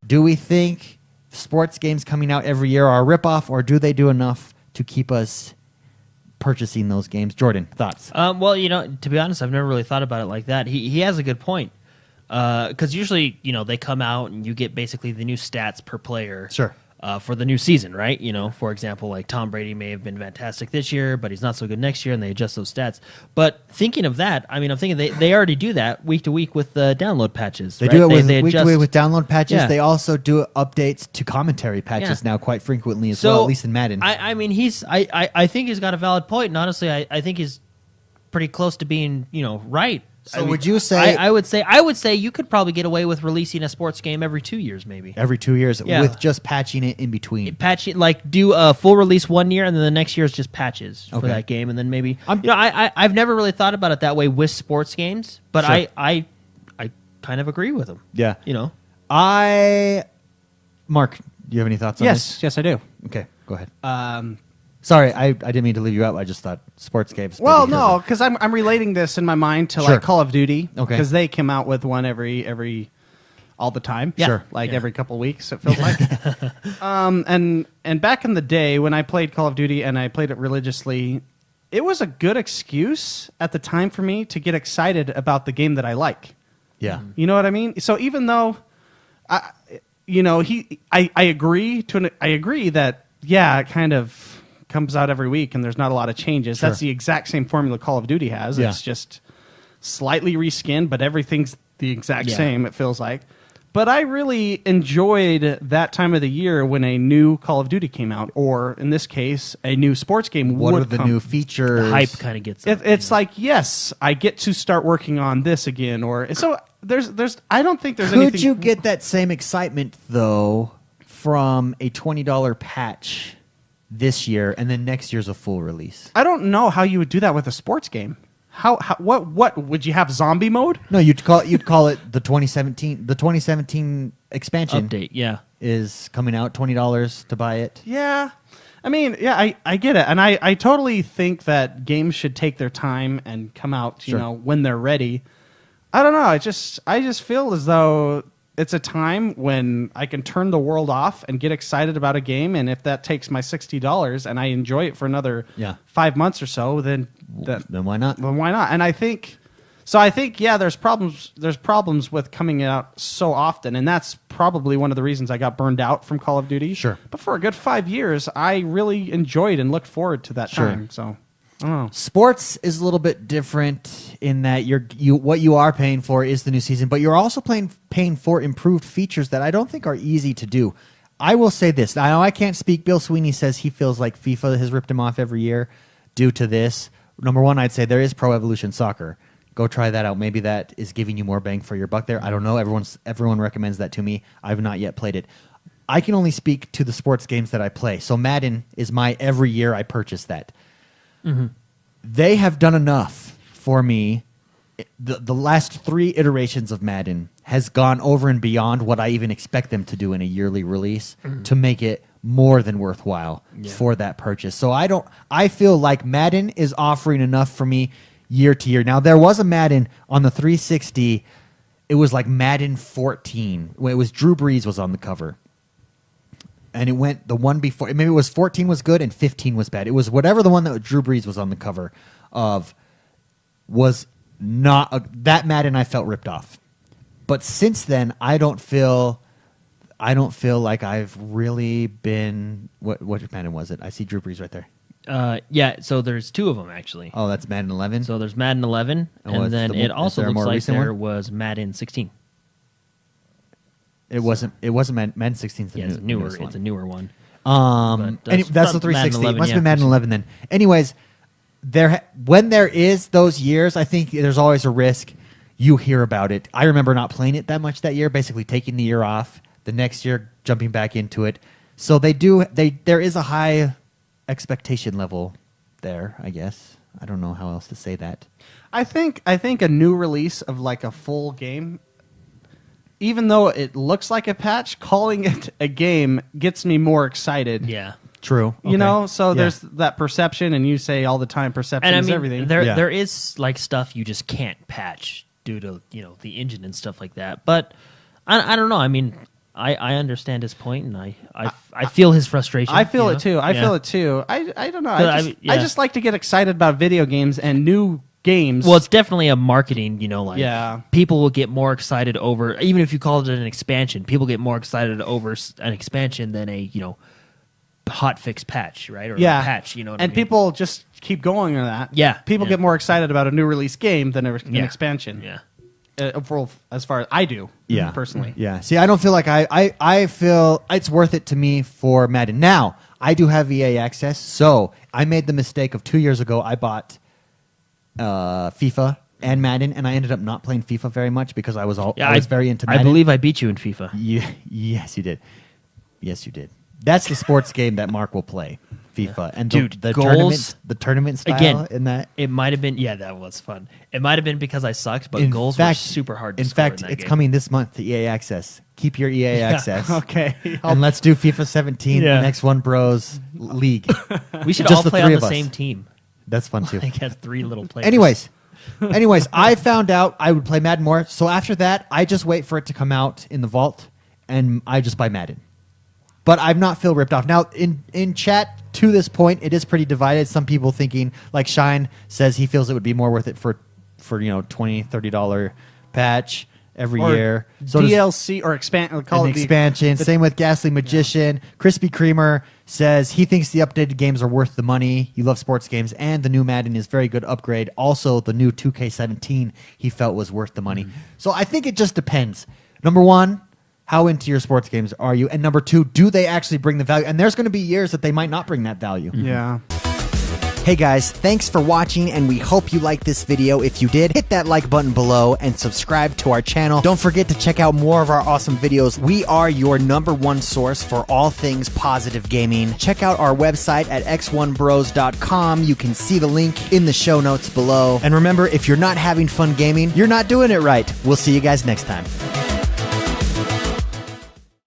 Do we think sports games coming out every year are a ripoff, or do they do enough to keep us purchasing those games? Jordan, thoughts? Well, to be honest, I've never really thought about it like that. He has a good point. Because usually, they come out and you get basically the new stats per player. Sure. For the new season, right? For example, like Tom Brady may have been fantastic this year, but he's not so good next year, and they adjust those stats. But thinking of that, I'm thinking they already do that week to week with download patches. They right? do it with week adjust. to week with download patches. Yeah. They also do updates to commentary patches now quite frequently as well, at least in Madden. I think he's got a valid point, and honestly, I think he's pretty close to being right. So would you say... I would say you could probably get away with releasing a sports game every 2 years, maybe. Every 2 years, with just patching it in between. Do a full release 1 year, and then the next year is just patches for that game, and then maybe... I've never really thought about it that way with sports games, but sure. I kind of agree with him. Yeah. Mark, do you have any thoughts on this? Yes, I do. Okay, go ahead. Sorry, I didn't mean to leave you out. I just thought sports games. Well, no, because I'm relating this in my mind to like Call of Duty. Okay. Because they come out with one every all the time. Yeah. Sure. Every couple of weeks, it feels like. And back in the day when I played Call of Duty and I played it religiously, it was a good excuse at the time for me to get excited about the game that I like. Yeah. You know what I mean? So even though, I agree that it kind of comes out every week and there's not a lot of changes. Sure. That's the exact same formula Call of Duty has. Yeah. It's just slightly reskinned, but everything's the exact same, it feels like. But I really enjoyed that time of the year when a new Call of Duty came out, or in this case, a new sports game What would are the come. new features? The hype kind of gets up, It's like, yes, I get to start working on this again. Or so there's I don't think there's anything... Could you get that same excitement, though, from a $20 patch this year, and then next year's a full release? I don't know how you would do that with a sports game. What would you have, zombie mode? No, you'd call it the 2017 expansion update. Is coming out, $20 to buy it. Yeah. I get it, and I totally think that games should take their time and come out, when they're ready. I don't know. I just feel as though it's a time when I can turn the world off and get excited about a game, and if that takes my $60 and I enjoy it for another 5 months or so, then why not? Then why not? And I think there's problems with coming out so often, and that's probably one of the reasons I got burned out from Call of Duty. Sure. But for a good 5 years, I really enjoyed and looked forward to that time. So I don't know. Sports is a little bit different in that what you are paying for is the new season, but you're also paying for improved features that I don't think are easy to do. I will say this. I know I can't speak. Bill Sweeney says he feels like FIFA has ripped him off every year due to this. Number one, I'd say there is Pro Evolution Soccer. Go try that out. Maybe that is giving you more bang for your buck there. I don't know. Everyone recommends that to me. I've not yet played it. I can only speak to the sports games that I play. So Madden is my every year I purchase that. Mm-hmm. They have done enough for me. The last 3 iterations of Madden has gone over and beyond what I even expect them to do in a yearly release to make it more than worthwhile for that purchase. So I feel like Madden is offering enough for me year to year. Now, there was a Madden on the 360. It was like Madden 14. It was Drew Brees was on the cover. And it went the one before. Maybe it was 14 was good and 15 was bad. It was whatever the one that Drew Brees was on the cover of was not that Madden. I felt ripped off. But since then, I don't feel like I've really been. What Madden was it? I see Drew Brees right there. So there's 2 of them actually. Oh, that's Madden 11. So there's Madden 11, and then it also looks like there was Madden 16. It wasn't Madden 16. It's newer. It's a newer one. That's the 360. It must have been Madden 11 then. Anyways, when there is those years, I think there's always a risk you hear about it. I remember not playing it that much that year, basically taking the year off. The next year, jumping back into it. So there is a high expectation level there, I guess. I don't know how else to say that. I think a new release of like a full game, even though it looks like a patch, calling it a game gets me more excited. Yeah. True. Okay. So there's that perception, and you say all the time perception is everything. There is like stuff you just can't patch due to the engine and stuff like that. But I don't know. I understand his point, and I feel his frustration. I feel you it know? too. I Yeah. feel it too. I don't know. So, I just like to get excited about video games and new games. Well, it's definitely a marketing, like Yeah. people will get more excited over, even if you call it an expansion, people get more excited over an expansion than a, hot fix patch, right? Or a patch, what I and mean? people just keep going on that. Yeah, People yeah. get more excited about a new release game than an Yeah. expansion. Yeah. As far as I do, personally. Yeah. See, I don't feel like I feel it's worth it to me for Madden. Now, I do have EA access, so I made the mistake of 2 years ago. I bought FIFA and Madden, and I ended up not playing FIFA very much because I was very into Madden. I believe I beat you in FIFA. Yes, you did. Yes, you did. That's the sports game that Mark will play, FIFA. And Dude, the goals, tournament style again, in that. It might have been, that was fun. It might have been because I sucked, but goals were super hard to in score fact, in that it's game. coming this month to EA Access. Keep your EA access. Okay. And let's do FIFA 17 Yeah. and XoneBros League. We should Just all the play three on of the us. same team. That's fun too. Like, has 3 little players. Anyways, I found out I would play Madden more. So after that, I just wait for it to come out in the vault, and I just buy Madden. But I'm not feel ripped off. Now, in chat, to this point, it is pretty divided. Some people thinking, like Shine says he feels it would be more worth it for $20, $30 patch every year. So does DLC or an expansion. Same with Ghastly Magician. Krispy Kremer says he thinks the updated games are worth the money. You love sports games, and the new Madden is very good upgrade. Also, the new 2K17 he felt was worth the money. So I think it just depends. Number one, how into your sports games are you? And number two, do they actually bring the value? And there's going to be years that they might not bring that value. Yeah. Hey guys, thanks for watching, and we hope you liked this video. If you did, hit that like button below and subscribe to our channel. Don't forget to check out more of our awesome videos. We are your #1 source for all things positive gaming. Check out our website at XoneBros.com. You can see the link in the show notes below. And remember, if you're not having fun gaming, you're not doing it right. We'll see you guys next time.